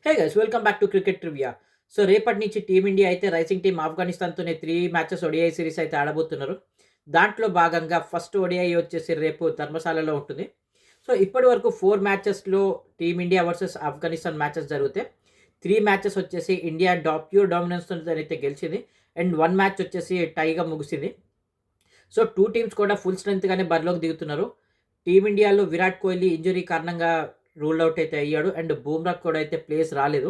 Hey guys welcome back to cricket trivia. So రేపటి నుంచి team India అయితే రైజింగ్ టీమ్ ఆఫ్ఘనిస్తాన్‌తోనే 3 మ్యాచెస్ ఓడిఐ సిరీస్ అయితే ఆడబోతున్నారు. దాంట్లో భాగంగా ఫస్ట్ ఓడిఐ వచ్చేసి రేపు ధర్మశాలలో ఉంటుంది. సో ఇప్పటివరకు 4 మ్యాచెస్‌లో టీమిండియా వర్సెస్ ఆఫ్ఘనిస్తాన్ మ్యాచెస్ జరిగితే 3 మ్యాచెస్ వచ్చేసి ఇండియా ప్యూర్ డామినెన్స్‌తోనైతే గెలిచింది. అండ్ 1 మ్యాచ్ వచ్చేసి టైగా ముగిసింది. సో 2 టీమ్స్ కూడా ఫుల్ స్ట్రెంగ్త్‌గానే బరిలోకి దిగుతున్నారు. టీమిండియాలో విరాట్ కోహ్లీ ఇంజ్యూరీ కారణంగా రూల్డ్ అవుట్ అయితే అయ్యాడు. అండ్ బూమ్రాకి కూడా అయితే ప్లేస్ రాలేదు.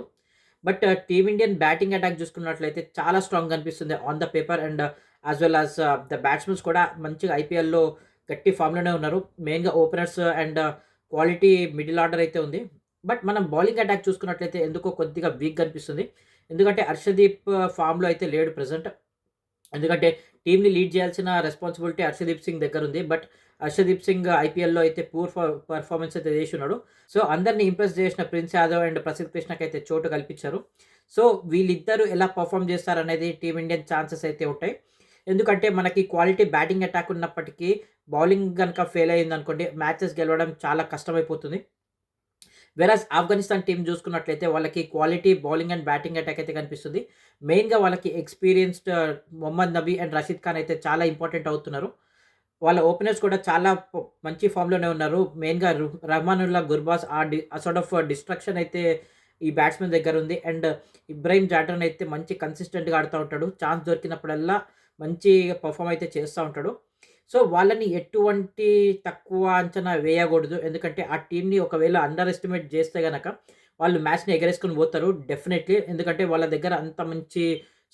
బట్ టీమిండియన్ బ్యాటింగ్ అటాక్ చూసుకున్నట్లయితే చాలా స్ట్రాంగ్‌గా అనిపిస్తుంది on the paper. And as well as the batsmens కూడా మంచిగా ఐపీఎల్‌లో గట్టి ఫామ్‌లోనే ఉన్నారు. మెయిన్‌గా openers and quality middle order అయితే ఉంది. బట్ మనం బౌలింగ్ అటాక్ చూసుకున్నట్లయితే ఎందుకో కొద్దిగా వీక్‌గా అనిపిస్తుంది. ఎందుకంటే హర్షదీప్ ఫామ్‌లో అయితే లేడు ప్రెజెంట్. ఎందుకంటే టీమ్‌ని లీడ్ చేయాల్సిన రెస్పాన్సిబిలిటీ హర్షదీప్ సింగ్ దగ్గరుంది. బట్ హర్షదీప్ సింగ్ ఐపీఎల్‌లో అయితే పూర్ పెర్ఫార్మన్స్ అయితే చేస్తున్నాడు. సో అందరిని ఇంప్రెస్ చేసిన ప్రిన్స్ యాదవ్ అండ్ ప్రసిద్ధ్ కృష్ణకైతే చోటు కల్పించారు. సో వీళ్ళిద్దరూ ఎలా పర్ఫార్మ్ చేస్తారనేది టీమిండియన్ ఛాన్సెస్ అయితే ఉంటాయి. ఎందుకంటే మనకి క్వాలిటీ బ్యాటింగ్ అటాక్ ఉన్నప్పటికీ బౌలింగ్ గనుక ఫెయిల్ అయిందనుకోండి మ్యాచెస్ గెలవడం చాలా కష్టమైపోతుంది. వెరాజ్ ఆఫ్ఘనిస్తాన్ టీమ్ చూసుకున్నట్లయితే వాళ్ళకి quality bowling and batting attack అయితే కనిపిస్తుంది. మెయిన్‌గా వాళ్ళకి ఎక్స్‌పీరియన్స్డ్ మొహమ్మద్ నబీ అండ్ రషీద్ ఖాన్ అయితే చాలా ఇంపార్టెంట్ అవుతున్నారు. వాళ్ళ ఓపెనర్స్ కూడా చాలా మంచి ఫామ్‌లోనే ఉన్నారు. మెయిన్‌గా రహమానుల్లా గుర్బాస్ ఆ సార్ట్ ఆఫ్ డిస్ట్రక్షన్ అయితే ఈ బ్యాట్స్‌మెన్ దగ్గర ఉంది. అండ్ ఇబ్రాహీం జాటన్ అయితే మంచి కన్సిస్టెంట్‌గా ఆడుతా ఉంటాడు. ఛాన్స్ దొరికినప్పుడల్లా మంచి పెర్ఫార్మ్ అయితే చేస్తా ఉంటాడు. సో వాళ్ళని ఎటువంటి తక్కువ అంచనా వేయకూడదు. ఎందుకంటే ఆ టీమ్‌ని ఒకవేళ అండర్ ఎస్టిమేట్ చేస్తే గనక వాళ్ళు మ్యాచ్‌ని ఎగరేసుకొని పోతారు డెఫినైట్‌లీ. ఎందుకంటే వాళ్ళ దగ్గర అంత మంచి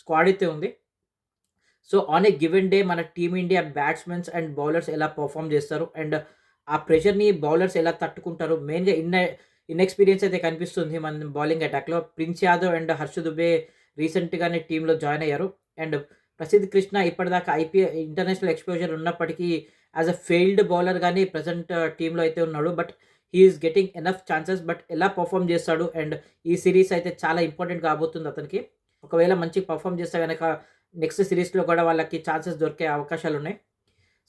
స్క్వాడ్ అయితే ఉంది. So on a given day మన టీమిండియా బ్యాట్స్‌మెన్స్ అండ్ బౌలర్స్ ఎలా పెర్ఫార్మ్ చేస్తారు. అండ్ ఆ ప్రెషర్‌ని బౌలర్స్ ఎలా తట్టుకుంటారు. మెయిన్‌గా ఇన్‌ఎక్స్‌పీరియన్స్ అయితే కనిపిస్తుంది మన బౌలింగ్ అటాక్‌లో. ప్రిన్స్ యాదవ్ అండ్ హర్ష దుబే రీసెంట్‌గానే టీమ్‌లో జాయిన్ అయ్యారు. అండ్ ప్రసిద్ధ్ కృష్ణ ఇప్పటిదాకా ఇంటర్నేషనల్ ఎక్స్‌పోజర్ ఉన్నప్పటికీ యాస్ ఎ ఫెయిల్డ్ బౌలర్ గాని ప్రెజెంట్ టీమ్‌లో అయితే ఉన్నాడు. But he is getting enough chances. But ఎలా పెర్ఫార్మ్ చేస్తాడు అండ్ ఈ సీరీస్ అయితే చాలా ఇంపార్టెంట్ కాబోతుంది అతనికి. ఒకవేళ మంచి పెర్ఫార్మ్ చేస్తే గనక నెక్స్ట్ సీరీస్‌లో కూడా వాళ్ళకి ఛాన్సెస్ దొరికే అవకాశాలున్నాయి.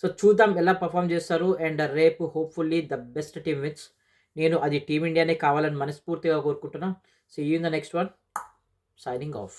సో చూద్దాం ఎలా పెర్ఫార్మ్ చేస్తారు. అండ్ రేపు hopefully the best team wins. నేను అది టీమ్ ఇండియానే కావాలని మనస్ఫూర్తిగా కోరుకుంటున్నా. See you in the next one. Signing of.